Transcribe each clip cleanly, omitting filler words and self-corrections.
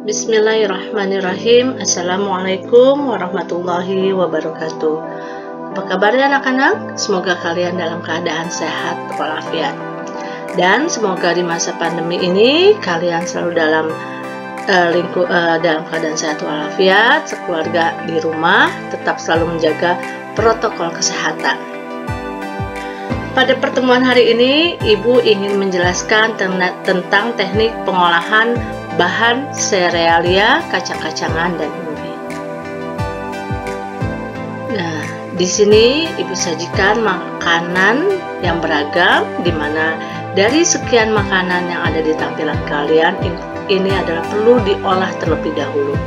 Bismillahirrahmanirrahim. Assalamualaikum warahmatullahi wabarakatuh. Apa kabarnya anak-anak? Semoga kalian dalam keadaan sehat walafiat. Dan semoga di masa pandemi ini kalian selalu dalam keadaan sehat walafiat, sekeluarga di rumah tetap selalu menjaga protokol kesehatan. Pada pertemuan hari ini, Ibu ingin menjelaskan tentang teknik pengolahan bahan serealia, kacang-kacangan, dan umbi. Nah, di sini Ibu sajikan makanan yang beragam, di mana dari sekian makanan yang ada di tampilan kalian, ini adalah perlu diolah terlebih dahulu.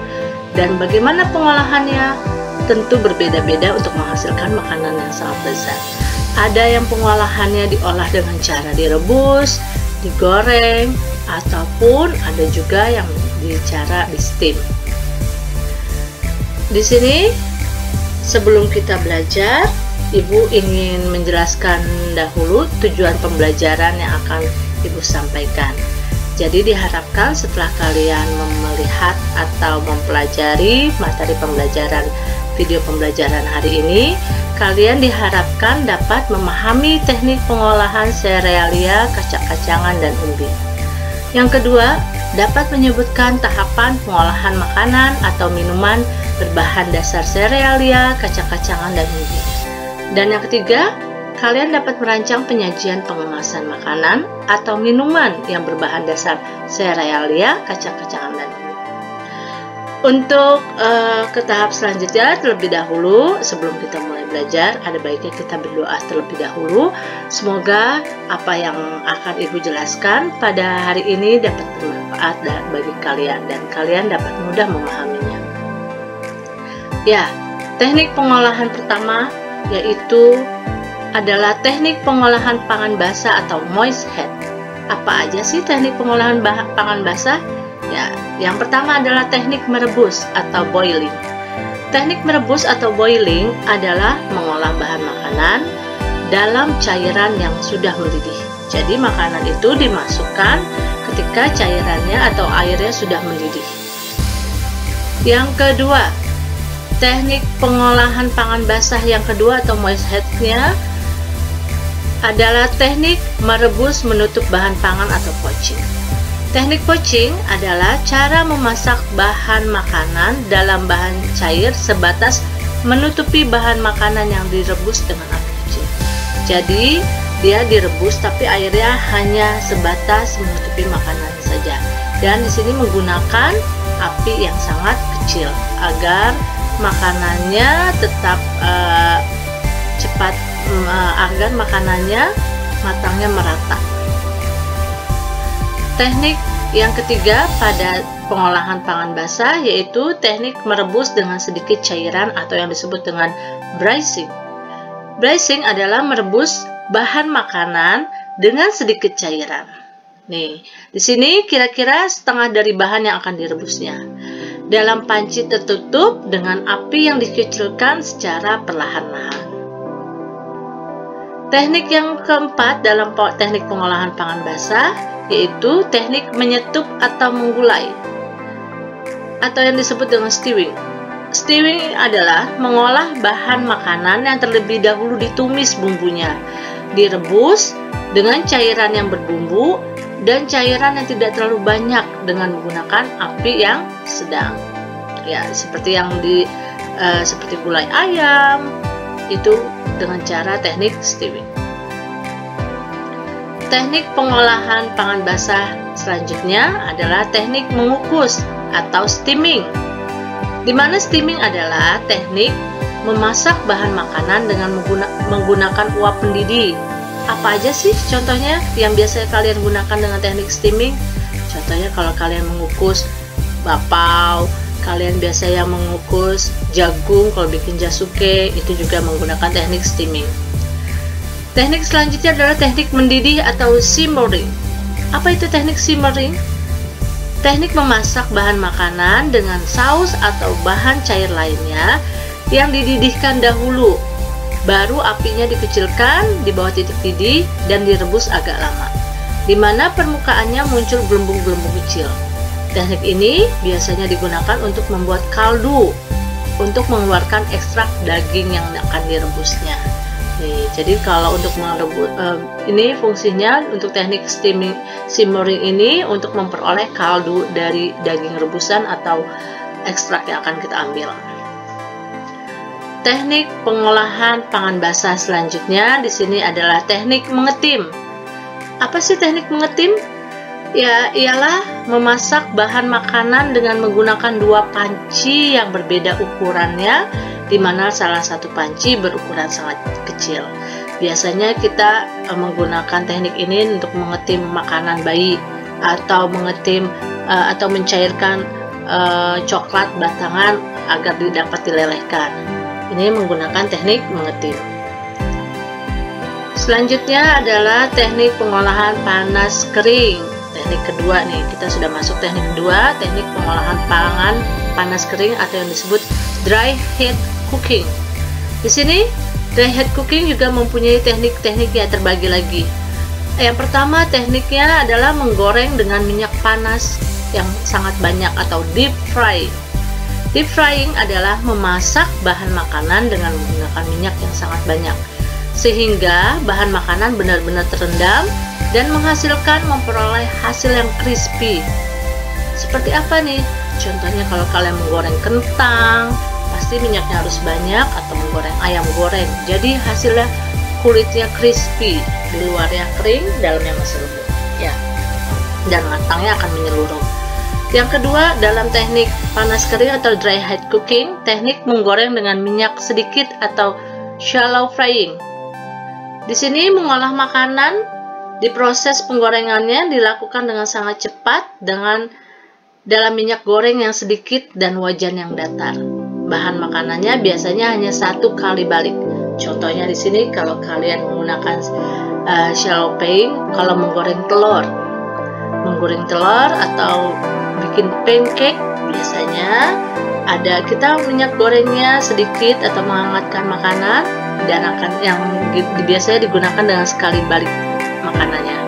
Dan bagaimana pengolahannya? Tentu berbeda-beda untuk menghasilkan makanan yang sangat lezat. Ada yang pengolahannya diolah dengan cara direbus, digoreng, ataupun ada juga yang cara di steam. Di sini sebelum kita belajar, Ibu ingin menjelaskan dahulu tujuan pembelajaran yang akan Ibu sampaikan. Jadi diharapkan setelah kalian melihat atau mempelajari materi pembelajaran video pembelajaran hari ini, kalian diharapkan dapat memahami teknik pengolahan serealia, kacang-kacangan, dan umbi. Yang kedua, dapat menyebutkan tahapan pengolahan makanan atau minuman berbahan dasar serealia, kacang-kacangan, dan umbi. Dan yang ketiga, kalian dapat merancang penyajian pengemasan makanan atau minuman yang berbahan dasar serealia, kacang-kacangan, dan umbi. Untuk ke tahap selanjutnya, terlebih dahulu sebelum kita mulai belajar, ada baiknya kita berdoa terlebih dahulu. Semoga apa yang akan Ibu jelaskan pada hari ini dapat bermanfaat bagi kalian dan kalian dapat mudah memahaminya. Ya, teknik pengolahan pertama yaitu adalah teknik pengolahan pangan basah atau moist head. Apa aja sih teknik pengolahan pangan basah? Ya, yang pertama adalah teknik merebus atau boiling. Teknik merebus atau boiling adalah mengolah bahan makanan dalam cairan yang sudah mendidih. Jadi makanan itu dimasukkan ketika cairannya atau airnya sudah mendidih. Yang kedua, teknik pengolahan pangan basah yang kedua atau moist head-nya adalah teknik merebus menutup bahan pangan atau poaching. Teknik poaching adalah cara memasak bahan makanan dalam bahan cair sebatas menutupi bahan makanan yang direbus dengan api kecil. Jadi, dia direbus tapi airnya hanya sebatas menutupi makanan saja. Dan di sini menggunakan api yang sangat kecil agar makanannya tetap cepat, agar makanannya matangnya merata. Teknik yang ketiga pada pengolahan pangan basah yaitu teknik merebus dengan sedikit cairan atau yang disebut dengan braising. Braising adalah merebus bahan makanan dengan sedikit cairan. Nih, di sini kira-kira setengah dari bahan yang akan direbusnya. Dalam panci tertutup dengan api yang dikecilkan secara perlahan-lahan. Teknik yang keempat dalam teknik pengolahan pangan basah yaitu teknik menyetup atau menggulai atau yang disebut dengan stewing. Stewing adalah mengolah bahan makanan yang terlebih dahulu ditumis bumbunya, direbus dengan cairan yang berbumbu dan cairan yang tidak terlalu banyak dengan menggunakan api yang sedang. Ya, seperti yang seperti gulai ayam itu dengan cara teknik stewing. Teknik pengolahan pangan basah selanjutnya adalah teknik mengukus atau steaming. Di mana steaming adalah teknik memasak bahan makanan dengan menggunakan uap pendidih. Apa aja sih contohnya yang biasa kalian gunakan dengan teknik steaming? Contohnya kalau kalian mengukus bapau, kalian biasa yang mengukus jagung kalau bikin jasuke, itu juga menggunakan teknik steaming. Teknik selanjutnya adalah teknik mendidih atau simmering. Apa itu teknik simmering? Teknik memasak bahan makanan dengan saus atau bahan cair lainnya yang dididihkan dahulu. Baru apinya dikecilkan di bawah titik didih dan direbus agak lama, di mana permukaannya muncul gelembung-gelembung kecil. Teknik ini biasanya digunakan untuk membuat kaldu, untuk mengeluarkan ekstrak daging yang akan direbusnya. Nih, jadi kalau untuk merebus, ini fungsinya untuk teknik simmering ini untuk memperoleh kaldu dari daging rebusan atau ekstrak yang akan kita ambil. Teknik pengolahan pangan basah selanjutnya di sini adalah teknik mengetim. Apa sih teknik mengetim? Ya, ialah memasak bahan makanan dengan menggunakan dua panci yang berbeda ukurannya, di mana salah satu panci berukuran sangat kecil. Biasanya kita menggunakan teknik ini untuk mengetim makanan bayi atau mengetim atau mencairkan coklat batangan agar dapat dilelehkan. Ini menggunakan teknik mengetim. Selanjutnya adalah teknik pengolahan panas kering. Teknik kedua nih, kita sudah masuk teknik kedua, teknik pengolahan pangan panas kering atau yang disebut dry heat cooking. Di sini dry heat cooking juga mempunyai teknik-teknik yang terbagi lagi. Yang pertama tekniknya adalah menggoreng dengan minyak panas yang sangat banyak atau deep frying. Deep frying adalah memasak bahan makanan dengan menggunakan minyak yang sangat banyak, sehingga bahan makanan benar-benar terendam dan menghasilkan memperoleh hasil yang crispy. Seperti apa nih? Contohnya kalau kalian menggoreng kentang, pasti minyaknya harus banyak, atau menggoreng ayam goreng. Jadi hasilnya kulitnya crispy, di luarnya kering, dalamnya masih lembut. Ya. Dan matangnya akan menyeluruh. Yang kedua, dalam teknik panas kering atau dry heat cooking, teknik menggoreng dengan minyak sedikit atau shallow frying. Di sini mengolah makanan, di proses penggorengannya dilakukan dengan sangat cepat dengan dalam minyak goreng yang sedikit dan wajan yang datar. Bahan makanannya biasanya hanya 1 kali balik. Contohnya di sini kalau kalian menggunakan shallow frying, kalau menggoreng telur atau bikin pancake, biasanya ada kita minyak gorengnya sedikit atau menghangatkan makanan dan akan yang biasanya digunakan dengan sekali balik makanannya.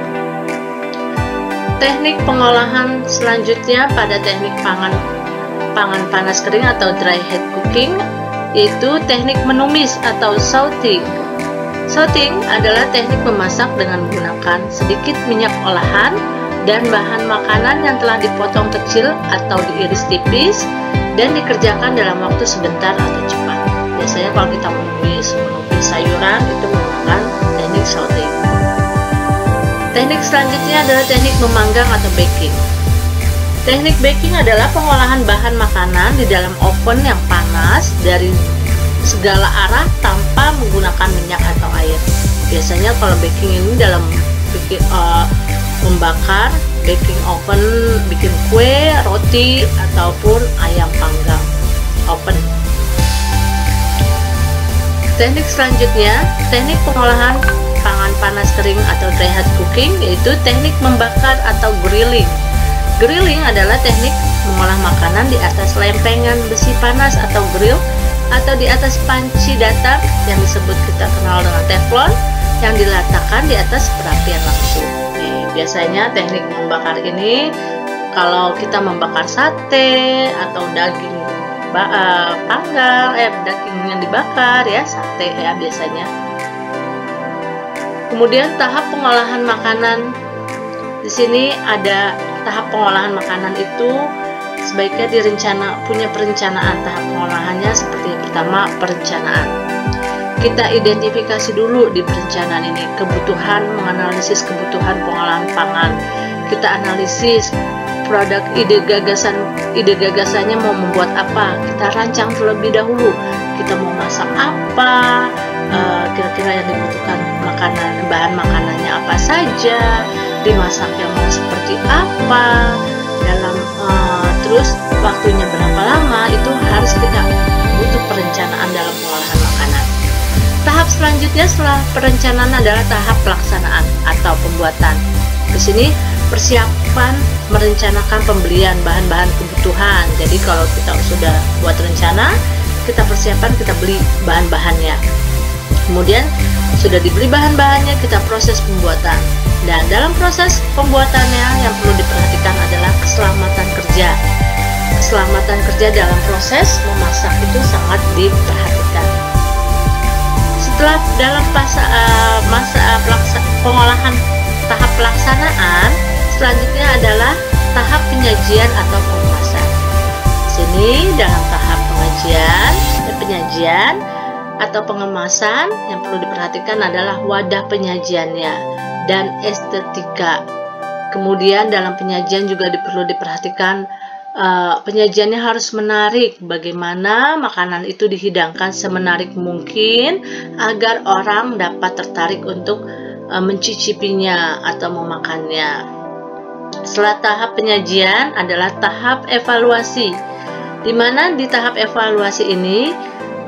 Teknik pengolahan selanjutnya pada teknik pangan panas kering atau dry heat cooking yaitu teknik menumis atau sauteing. Sauteing adalah teknik memasak dengan menggunakan sedikit minyak olahan dan bahan makanan yang telah dipotong kecil atau diiris tipis dan dikerjakan dalam waktu sebentar atau cepat. Biasanya kalau kita menumis sayuran itu menggunakan teknik sauteing. Teknik selanjutnya adalah teknik memanggang atau baking. Teknik baking adalah pengolahan bahan makanan di dalam oven yang panas dari segala arah tanpa menggunakan minyak atau air. Biasanya kalau baking ini dalam membakar, baking oven, bikin kue, roti, ataupun ayam panggang oven. Teknik selanjutnya, teknik pengolahan pangan panas kering atau dry heat cooking yaitu teknik membakar atau grilling. Grilling adalah teknik mengolah makanan di atas lempengan besi panas atau grill atau di atas panci datar yang disebut kita kenal dengan teflon yang diletakkan di atas perapian langsung. Biasanya teknik membakar ini kalau kita membakar sate atau daging panggang, daging yang dibakar ya, sate ya biasanya. Kemudian tahap pengolahan makanan. Di sini ada tahap pengolahan makanan itu sebaiknya punya perencanaan. Tahap pengolahannya seperti yang pertama, perencanaan. Kita identifikasi dulu di perencanaan ini kebutuhan, menganalisis kebutuhan pengolahan pangan. Kita analisis produk ide gagasannya mau membuat apa. Kita rancang terlebih dahulu. Kita mau masak apa, kira-kira yang dibutuhkan bahan makanannya apa saja, dimasaknya mau seperti apa, terus waktunya berapa lama, itu harus kita butuh perencanaan dalam pengolahan makanan. Tahap selanjutnya setelah perencanaan adalah tahap pelaksanaan atau pembuatan. Di sini persiapan merencanakan pembelian bahan-bahan kebutuhan. Jadi kalau kita sudah buat rencana, kita persiapan, kita beli bahan-bahannya. Kemudian sudah dibeli bahan-bahannya, kita proses pembuatan. Dan dalam proses pembuatannya yang perlu diperhatikan adalah keselamatan kerja saja dalam proses memasak itu sangat diperhatikan. Setelah dalam pengolahan tahap pelaksanaan, selanjutnya adalah tahap penyajian atau pengemasan. Sini dalam tahap penyajian atau pengemasan yang perlu diperhatikan adalah wadah penyajiannya dan estetika. Kemudian dalam penyajian juga perlu diperhatikan penyajiannya harus menarik, bagaimana makanan itu dihidangkan semenarik mungkin agar orang dapat tertarik untuk mencicipinya atau memakannya. Setelah tahap penyajian adalah tahap evaluasi, di mana di tahap evaluasi ini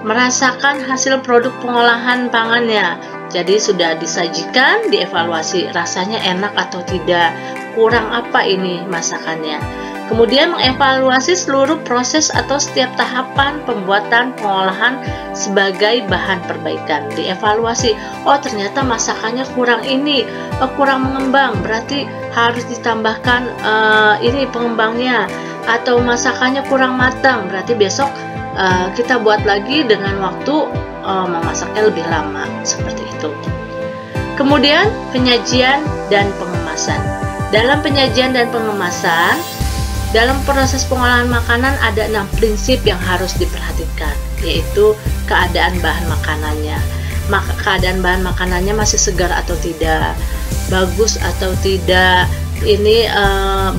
merasakan hasil produk pengolahan pangannya. Jadi sudah disajikan, dievaluasi rasanya enak atau tidak, kurang apa ini masakannya. Kemudian mengevaluasi seluruh proses atau setiap tahapan pembuatan pengolahan sebagai bahan perbaikan. Dievaluasi, oh ternyata masakannya kurang ini, kurang mengembang, berarti harus ditambahkan ini pengembangnya, atau masakannya kurang matang, berarti besok kita buat lagi dengan waktu memasaknya lebih lama, seperti itu. Kemudian penyajian dan pengemasan. Dalam penyajian dan pengemasan, dalam proses pengolahan makanan ada 6 prinsip yang harus diperhatikan, yaitu keadaan bahan makanannya. Keadaan bahan makanannya masih segar atau tidak, bagus atau tidak, ini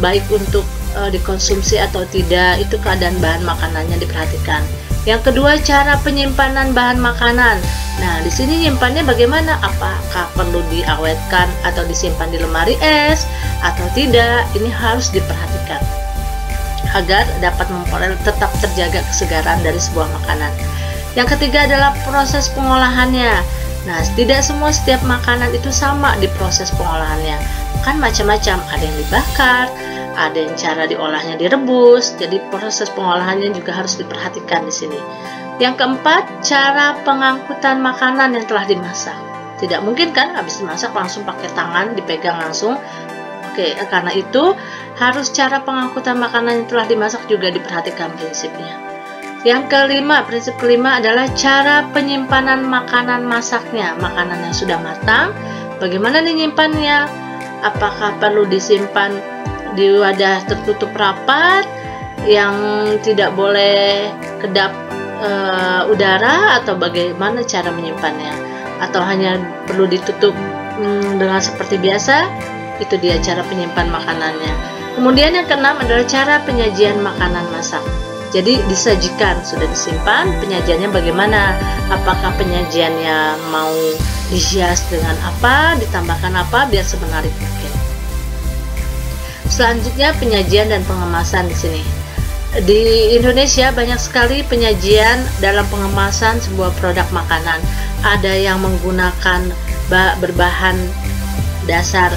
baik untuk dikonsumsi atau tidak, itu keadaan bahan makanannya diperhatikan. Yang kedua, cara penyimpanan bahan makanan. Nah, di sini nyimpannya bagaimana? Apakah perlu diawetkan atau disimpan di lemari es atau tidak? Ini harus diperhatikan agar dapat memperoleh tetap terjaga kesegaran dari sebuah makanan. Yang ketiga adalah proses pengolahannya. Nah, tidak semua setiap makanan itu sama di proses pengolahannya. Kan macam-macam, ada yang dibakar, ada yang cara diolahnya direbus. Jadi proses pengolahannya juga harus diperhatikan di sini. Yang keempat, cara pengangkutan makanan yang telah dimasak. Tidak mungkin kan habis dimasak langsung pakai tangan dipegang langsung. Oke, karena itu harus cara pengangkutan makanan yang telah dimasak juga diperhatikan prinsipnya. Yang kelima, prinsip kelima adalah cara penyimpanan makanan masaknya. Makanan yang sudah matang, bagaimana dinyimpannya? Apakah perlu disimpan di wadah tertutup rapat yang tidak boleh kedap udara, atau bagaimana cara menyimpannya? Atau hanya perlu ditutup dengan seperti biasa? Itu dia cara penyimpan makanannya. Kemudian yang keenam adalah cara penyajian makanan masak. Jadi disajikan, sudah disimpan, penyajiannya bagaimana? Apakah penyajiannya mau dihias dengan apa, ditambahkan apa biar semenarik mungkin. Selanjutnya penyajian dan pengemasan di sini. Di Indonesia banyak sekali penyajian dalam pengemasan sebuah produk makanan. Ada yang menggunakan berbahan dasar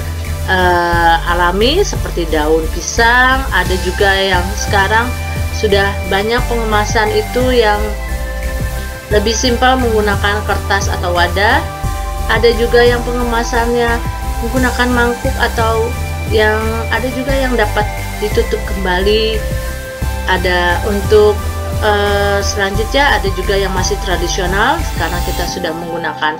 alami seperti daun pisang, ada juga yang sekarang sudah banyak pengemasan itu yang lebih simpel menggunakan kertas atau wadah. Ada juga yang pengemasannya menggunakan mangkuk, atau yang ada juga yang dapat ditutup kembali. Ada untuk selanjutnya ada juga yang masih tradisional. Sekarang kita sudah menggunakan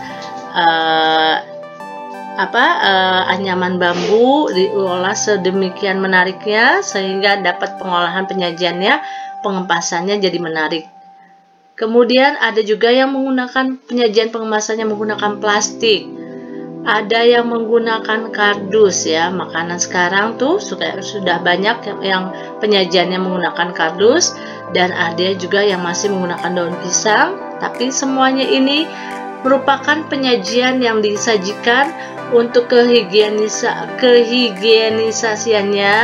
anyaman bambu, diolah sedemikian menariknya sehingga dapat pengolahan penyajiannya, pengempasannya jadi menarik. Kemudian ada juga yang menggunakan penyajian pengemasannya menggunakan plastik. Ada yang menggunakan kardus ya. Makanan sekarang tuh sudah banyak yang penyajiannya menggunakan kardus, dan ada juga yang masih menggunakan daun pisang. Tapi semuanya ini merupakan penyajian yang disajikan untuk kehigienisasiannya,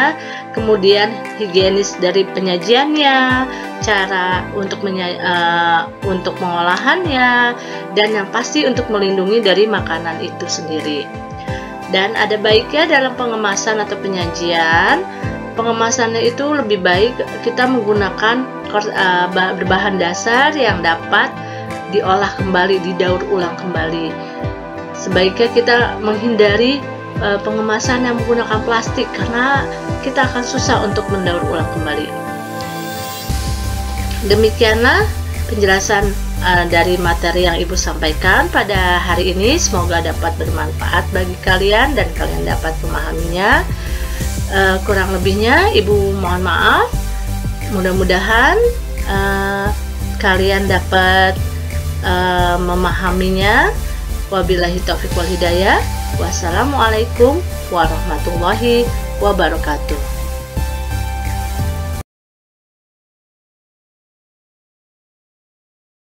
kemudian higienis dari penyajiannya, cara untuk pengolahannya, dan yang pasti untuk melindungi dari makanan itu sendiri. Dan ada baiknya dalam pengemasan atau penyajian, pengemasannya itu lebih baik kita menggunakan berbahan dasar yang dapat diolah kembali, didaur ulang kembali. Sebaiknya kita menghindari pengemasan yang menggunakan plastik, karena kita akan susah untuk mendaur ulang kembali. Demikianlah penjelasan dari materi yang Ibu sampaikan pada hari ini. Semoga dapat bermanfaat bagi kalian dan kalian dapat memahaminya. Kurang lebihnya Ibu mohon maaf. Mudah-mudahan kalian dapat memahaminya. Wabillahi taufiq wal hidayah. Wassalamualaikum warahmatullahi wabarakatuh.